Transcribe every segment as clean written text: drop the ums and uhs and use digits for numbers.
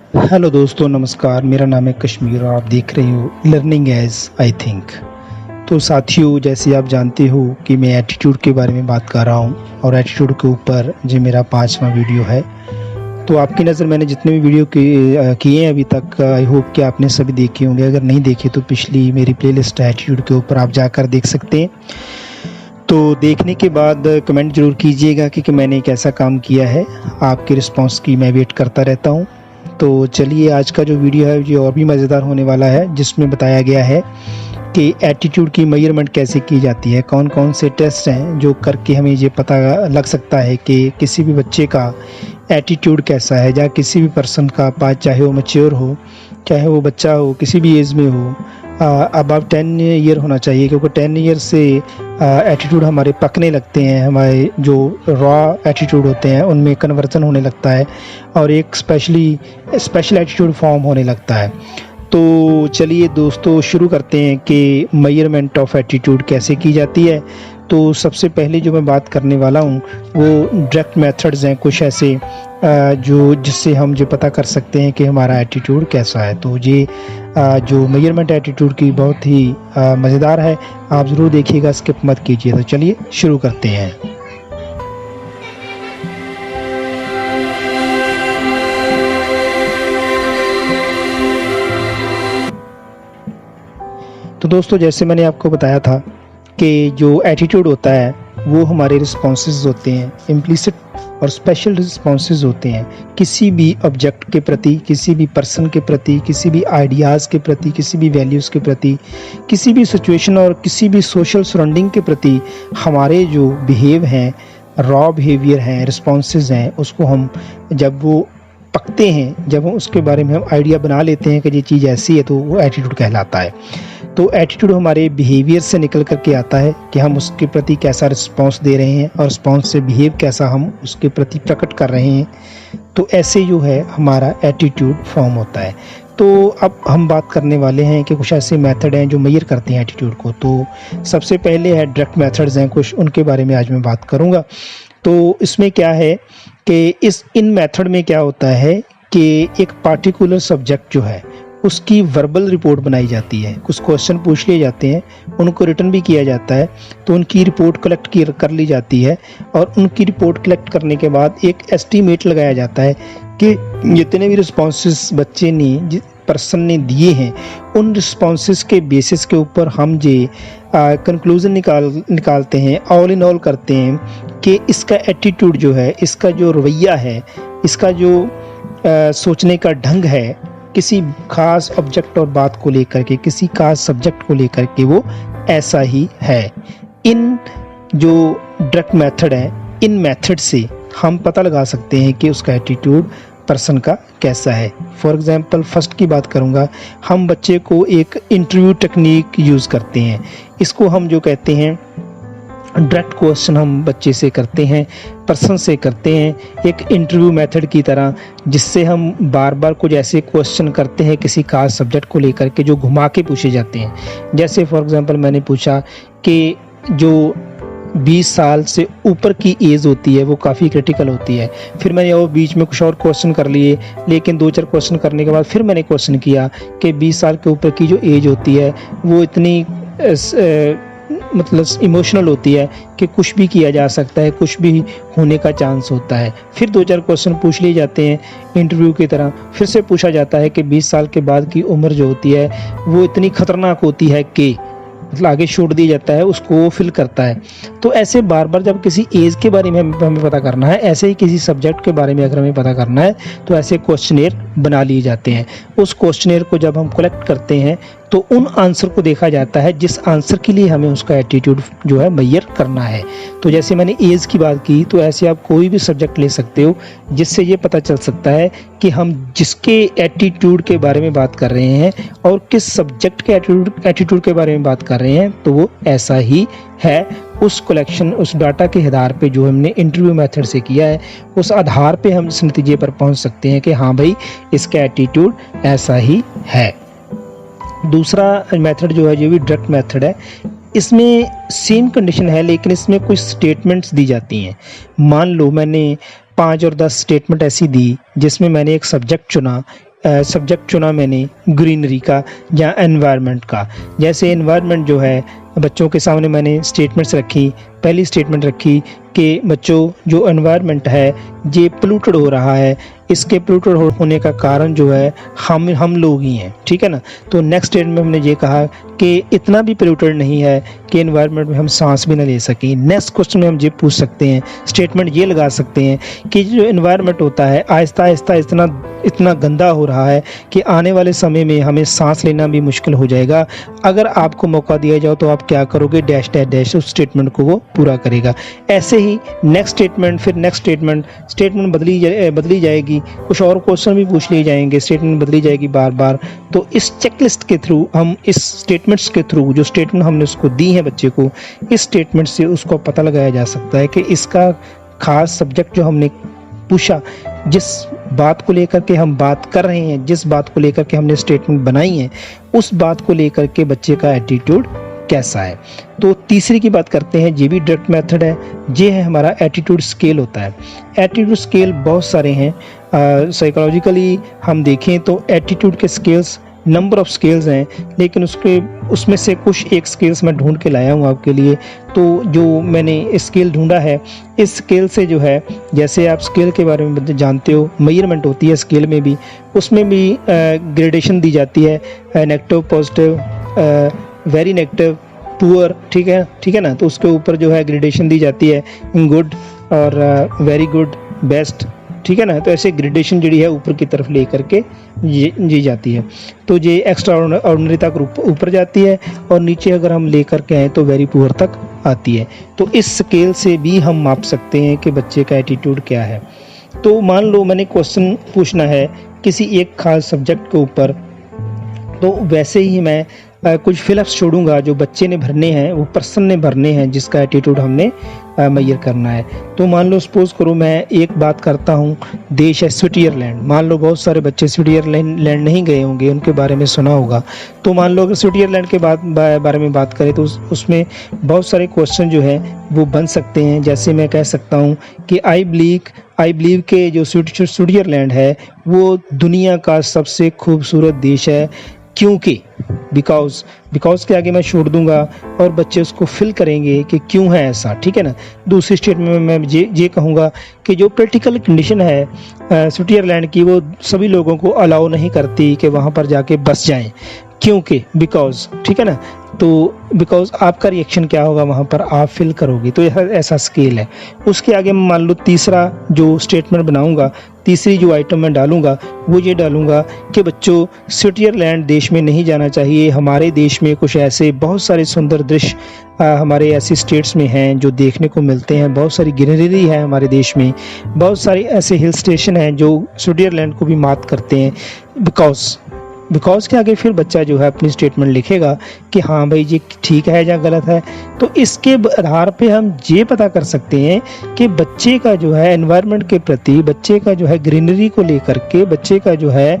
Hello दोस्तों, नमस्कार। मेरा नाम है कश्मीर और आप देख रहे हो लर्निंग एज आई थिंक। तो साथियों, जैसे आप जानते हो कि मैं एटीट्यूड के बारे में बात कर रहा हूँ और एटीट्यूड के ऊपर जो मेरा 5वां वीडियो है। तो आपकी नज़र मैंने जितने भी वीडियो किए हैं अभी तक, आई होप कि आपने सभी देखे होंगे। अगर नहीं देखे तो पिछली मेरी प्लेलिस्ट है एटीट्यूड के ऊपर, आप जाकर देख सकते हैं। तो देखने के बाद कमेंट ज़रूर कीजिएगा कि मैंने कैसा काम किया है। आपके रिस्पांस की मैं वेट करता रहता हूँ। तो चलिए, आज का जो वीडियो है ये और भी मज़ेदार होने वाला है, जिसमें बताया गया है कि एटीट्यूड की मेजरमेंट कैसे की जाती है, कौन कौन से टेस्ट हैं जो करके हमें ये पता लग सकता है कि किसी भी बच्चे का एटीट्यूड कैसा है, या किसी भी पर्सन का, चाहे वो मैच्योर हो, चाहे वो बच्चा हो, किसी भी एज में हो। अबव 10 ईयर होना चाहिए, क्योंकि 10 ईयर से एटीट्यूड हमारे पकने लगते हैं, हमारे जो रॉ एटीट्यूड होते हैं उनमें कन्वर्जन होने लगता है और एक स्पेशल एटीट्यूड फॉर्म होने लगता है। तो चलिए दोस्तों, शुरू करते हैं कि मेजरमेंट ऑफ एटीट्यूड कैसे की जाती है। तो सबसे पहले जो मैं बात करने वाला हूँ वो डायरेक्ट मेथड्स हैं, कुछ ऐसे जिससे हम जो पता कर सकते हैं कि हमारा एटीट्यूड कैसा है। तो ये जो मेजरमेंट एटीट्यूड की बहुत ही मज़ेदार है, आप ज़रूर देखिएगा, स्किप मत कीजिए। तो चलिए शुरू करते हैं। तो दोस्तों, जैसे मैंने आपको बताया था कि जो एटीट्यूड होता है वो हमारे रिस्पॉन्सेज होते हैं, इम्प्लिसिट और स्पेशल रिस्पॉन्सेज होते हैं किसी भी ऑब्जेक्ट के प्रति, किसी भी पर्सन के प्रति, किसी भी आइडियाज़ के प्रति, किसी भी वैल्यूज़ के प्रति, किसी भी सिचुएशन और किसी भी सोशल सराउंडिंग के प्रति हमारे जो बिहेव हैं, रॉ बिहेवियर हैं, रिस्पॉन्सेज हैं, उसको हम जब वो पकते हैं, जब हम उसके बारे में हम आइडिया बना लेते हैं कि ये चीज़ ऐसी है, तो वो एटीट्यूड कहलाता है। तो एटीट्यूड हमारे बिहेवियर से निकल करके आता है कि हम उसके प्रति कैसा रिस्पांस दे रहे हैं और रिस्पांस से बिहेव कैसा हम उसके प्रति प्रकट कर रहे हैं। तो ऐसे जो है हमारा एटीट्यूड फॉर्म होता है। तो अब हम बात करने वाले हैं कि कुछ ऐसे मेथड हैं जो मेजर करते हैं एटीट्यूड को। तो सबसे पहले है डायरेक्ट मेथड्स हैं कुछ, उनके बारे में आज मैं बात करूँगा। तो इसमें क्या है कि इन मेथड में क्या होता है कि एक पार्टिकुलर सब्जेक्ट जो है उसकी वर्बल रिपोर्ट बनाई जाती है, कुछ क्वेश्चन पूछ लिए जाते हैं, उनको रिटर्न भी किया जाता है, तो उनकी रिपोर्ट कलेक्ट कर ली जाती है और उनकी रिपोर्ट कलेक्ट करने के बाद एक एस्टीमेट लगाया जाता है कि जितने भी रिस्पॉन्सेस बच्चे ने पर्सन ने दिए हैं उन रिस्पॉन्सेस के बेसिस के ऊपर हम कंक्लूजन निकालते हैं, ऑल इन ऑल करते हैं कि इसका एटीट्यूड जो है, इसका जो रवैया है, इसका जो सोचने का ढंग है, किसी खास ऑब्जेक्ट और बात को लेकर के, किसी खास सब्जेक्ट को लेकर के वो ऐसा ही है। इन जो डायरेक्ट मेथड है, इन मेथड से हम पता लगा सकते हैं कि उसका एटीट्यूड पर्सन का कैसा है। फॉर एग्जांपल, फर्स्ट की बात करूँगा, हम बच्चे को एक इंटरव्यू टेक्निक यूज़ करते हैं। इसको हम जो कहते हैं डायरेक्ट क्वेश्चन हम बच्चे से करते हैं, पर्सन से करते हैं, एक इंटरव्यू मेथड की तरह, जिससे हम बार बार कुछ ऐसे क्वेश्चन करते हैं किसी खास सब्जेक्ट को लेकर के जो घुमा के पूछे जाते हैं। जैसे फॉर एग्जांपल मैंने पूछा कि जो 20 साल से ऊपर की एज होती है वो काफ़ी क्रिटिकल होती है। फिर मैंने वो बीच में कुछ और क्वेश्चन कर लिए, लेकिन 2-4 क्वेश्चन करने के बाद फिर मैंने क्वेश्चन किया कि 20 साल के ऊपर की जो एज होती है वो इतनी मतलब इमोशनल होती है कि कुछ भी किया जा सकता है, कुछ भी होने का चांस होता है। फिर 2-4 क्वेश्चन पूछ लिए जाते हैं इंटरव्यू की तरह, फिर से पूछा जाता है कि 20 साल के बाद की उम्र जो होती है वो इतनी खतरनाक होती है कि, मतलब आगे छोड़ दिया जाता है, उसको वो फिल करता है। तो ऐसे बार बार जब किसी एज के बारे में हमें पता करना है, ऐसे ही किसी सब्जेक्ट के बारे में अगर हमें पता करना है, तो ऐसे क्वेश्चनेयर बना लिए जाते हैं। उस क्वेश्चनेयर को जब हम कलेक्ट करते हैं तो उन आंसर को देखा जाता है जिस आंसर के लिए हमें उसका एटीट्यूड जो है मेजर करना है। तो जैसे मैंने एज की बात की, तो ऐसे आप कोई भी सब्जेक्ट ले सकते हो जिससे ये पता चल सकता है कि हम जिसके एटीट्यूड के बारे में बात कर रहे हैं और किस सब्जेक्ट के एटीट्यूड के बारे में बात कर रहे हैं, तो वो ऐसा ही है। उस कलेक्शन, उस डाटा के आधार पे जो हमने इंटरव्यू मेथड से किया है, उस आधार पे हम इस नतीजे पर पहुंच सकते हैं कि हाँ भाई, इसका एटीट्यूड ऐसा ही है। दूसरा मेथड जो है, जो भी डायरेक्ट मेथड है, इसमें सेम कंडीशन है, लेकिन इसमें कुछ स्टेटमेंट्स दी जाती हैं। मान लो मैंने 5 और 10 स्टेटमेंट ऐसी दी जिसमें मैंने एक सब्जेक्ट चुना, सब्जेक्ट चुना मैंने ग्रीनरी का या एनवायरनमेंट का। जैसे एनवायरनमेंट जो है बच्चों के सामने मैंने स्टेटमेंट्स रखी। पहली स्टेटमेंट रखी कि बच्चों जो एनवायरनमेंट है ये पोल्यूटेड हो रहा है, इसके पोल्यूटेड होने का कारण जो है हम लोग ही हैं, ठीक है ना। तो नेक्स्ट स्टेटमेंट में हमने ये कहा कि इतना भी पोल्यूटेड नहीं है कि एनवायरनमेंट में हम सांस भी ना ले सकें। नेक्स्ट क्वेश्चन में हम ये पूछ सकते हैं, स्टेटमेंट ये लगा सकते हैं कि जो एनवायरनमेंट होता है आहिस्ता आहिस्ता इतना गंदा हो रहा है कि आने वाले समय में हमें सांस लेना भी मुश्किल हो जाएगा। अगर आपको मौका दिया जाओ तो आप क्या करोगे, डैश डैश डैश, उस स्टेटमेंट को वो पूरा करेगा। ऐसे ही नेक्स्ट स्टेटमेंट, फिर नेक्स्ट स्टेटमेंट बदली जाएगी, कुछ और क्वेश्चन भी पूछ लिए जाएंगे, स्टेटमेंट बदली जाएगी बार बार। तो इस चेकलिस्ट के थ्रू हम इस स्टेटमेंट्स के थ्रू जो स्टेटमेंट हमने उसको दी है बच्चे को, इस स्टेटमेंट से उसको पता लगाया जा सकता है कि इसका खास सब्जेक्ट जो हमने पूछा, जिस बात को लेकर के हम बात कर रहे हैं, जिस बात को लेकर के हमने स्टेटमेंट बनाई है, उस बात को लेकर के बच्चे का एटीट्यूड कैसा है। तो तीसरी की बात करते हैं, ये भी डायरेक्ट मेथड है। ये है हमारा एटीट्यूड स्केल होता है। एटीट्यूड स्केल बहुत सारे हैं। साइकोलॉजिकली हम देखें तो एटीट्यूड के स्केल्स नंबर ऑफ स्केल्स हैं, लेकिन उसमें से कुछ एक स्केल्स मैं ढूंढ के लाया हूँ आपके लिए। तो जो मैंने स्केल ढूंढा है, इस स्केल से जो है, जैसे आप स्केल के बारे में जानते हो, मेजरमेंट होती है स्केल में भी, उसमें भी ग्रेडेशन दी जाती है, negative, positive, very negative, poor, ठीक है ना। तो उसके ऊपर जो है ग्रेडेशन दी जाती है, गुड और वेरी गुड, बेस्ट, ठीक है ना। तो ऐसे ग्रेडेशन जी है ऊपर की तरफ ले करके ये जाती है। तो ये एक्स्ट्रा ऑर्डिनरी तक ऊपर जाती है और नीचे अगर हम ले करके आए तो वेरी पुअर तक आती है। तो इस स्केल से भी हम माप सकते हैं कि बच्चे का एटीट्यूड क्या है। तो मान लो मैंने क्वेश्चन पूछना है किसी एक खास सब्जेक्ट के ऊपर, तो वैसे ही मैं कुछ फिलअप्स छोड़ूंगा जो बच्चे ने भरने हैं, वो पर्सन ने भरने हैं, जिसका एटीट्यूड हमने मेजर करना है। तो मान लो सपोज करो मैं एक बात करता हूँ, देश है स्विट्जरलैंड। मान लो बहुत सारे बच्चे स्विट्जरलैंड नहीं गए होंगे, उनके बारे में सुना होगा। तो मान लो अगर स्विट्जरलैंड के बारे में बात करें तो उसमें बहुत सारे क्वेश्चन जो है वो बन सकते हैं। जैसे मैं कह सकता हूँ कि आई बिलीव के जो स्विट्जरलैंड है वो दुनिया का सबसे खूबसूरत देश है, क्योंकि बिकॉज के आगे मैं छोड़ दूंगा और बच्चे उसको फिल करेंगे कि क्यों है ऐसा, ठीक है ना। दूसरी स्टेटमेंट में मैं ये कहूँगा कि जो पॉलिटिकल कंडीशन है स्विट्जरलैंड की, वो सभी लोगों को अलाउ नहीं करती कि वहाँ पर जाके बस जाएं, क्योंकि बिकॉज, ठीक है ना। तो बिकॉज आपका रिएक्शन क्या होगा वहाँ पर, आप फिल करोगे। तो यह ऐसा स्केल है। उसके आगे मान लो तीसरा जो स्टेटमेंट बनाऊंगा, तीसरी जो आइटम मैं डालूंगा वो ये डालूंगा कि बच्चों स्विट्जरलैंड देश में नहीं जाना चाहिए। हमारे देश में कुछ ऐसे बहुत सारे सुंदर दृश्य हमारे ऐसी स्टेट्स में हैं जो देखने को मिलते हैं। बहुत सारी ग्रीनरी है हमारे देश में, बहुत सारे ऐसे हिल स्टेशन हैं जो स्विट्जरलैंड को भी मात करते हैं। बिकॉज के आगे फिर बच्चा जो है अपनी स्टेटमेंट लिखेगा कि हाँ भाई ये ठीक है या गलत है। तो इसके आधार पे हम ये पता कर सकते हैं कि बच्चे का जो है एनवायरनमेंट के प्रति, बच्चे का जो है ग्रीनरी को लेकर के, बच्चे का जो है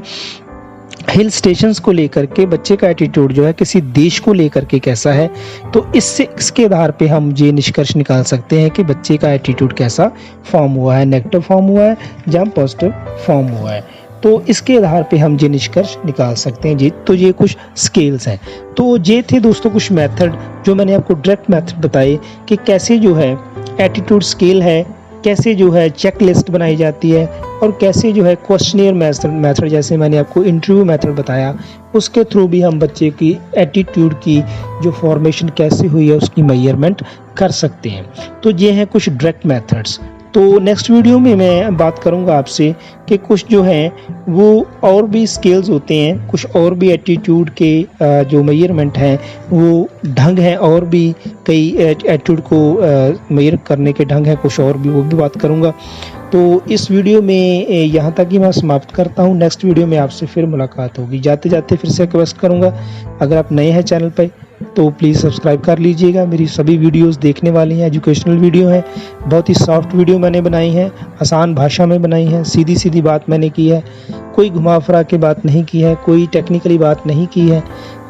हिल स्टेशंस को लेकर के, बच्चे का एटीट्यूड जो है किसी देश को लेकर के कैसा है। तो इसके आधार पे हम ये निष्कर्ष निकाल सकते हैं कि बच्चे का एटीट्यूड कैसा फॉर्म हुआ है, नेगेटिव फॉर्म हुआ है या पॉजिटिव फॉर्म हुआ है। तो इसके आधार पे हम ये निष्कर्ष निकाल सकते हैं जी। तो ये कुछ स्केल्स हैं। तो ये थे दोस्तों कुछ मेथड जो मैंने आपको डायरेक्ट मेथड बताए कि कैसे जो है एटीट्यूड स्केल है, कैसे जो है चेक लिस्ट बनाई जाती है, और कैसे जो है क्वेश्चनियर मेथड जैसे मैंने आपको इंटरव्यू मेथड बताया, उसके थ्रू भी हम बच्चे की एटीट्यूड की जो फॉर्मेशन कैसे हुई है उसकी मेजरमेंट कर सकते हैं। तो ये हैं कुछ डायरेक्ट मेथड्स। तो नेक्स्ट वीडियो में मैं बात करूंगा आपसे कि कुछ जो हैं वो और भी स्केल्स होते हैं, कुछ और भी एटीट्यूड के जो मेजरमेंट हैं वो ढंग हैं, और भी कई एटीट्यूड को मेजर करने के ढंग हैं कुछ और भी, वो भी बात करूंगा। तो इस वीडियो में यहाँ तक ही मैं समाप्त करता हूँ। नेक्स्ट वीडियो में आपसे फिर मुलाकात होगी। जाते जाते फिर से रिक्वेस्ट करूँगा, अगर आप नए हैं चैनल पर तो प्लीज़ सब्सक्राइब कर लीजिएगा। मेरी सभी वीडियोस देखने वाली हैं, एजुकेशनल वीडियो हैं, बहुत ही सॉफ्ट वीडियो मैंने बनाई है, आसान भाषा में बनाई है, सीधी सीधी बात मैंने की है, कोई घुमा फिरा के बात नहीं की है, कोई टेक्निकली बात नहीं की है।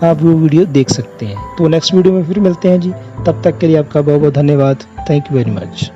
आप वो वीडियो देख सकते हैं। तो नेक्स्ट वीडियो में फिर मिलते हैं जी। तब तक के लिए आपका बहुत बहुत धन्यवाद। Thank you very much.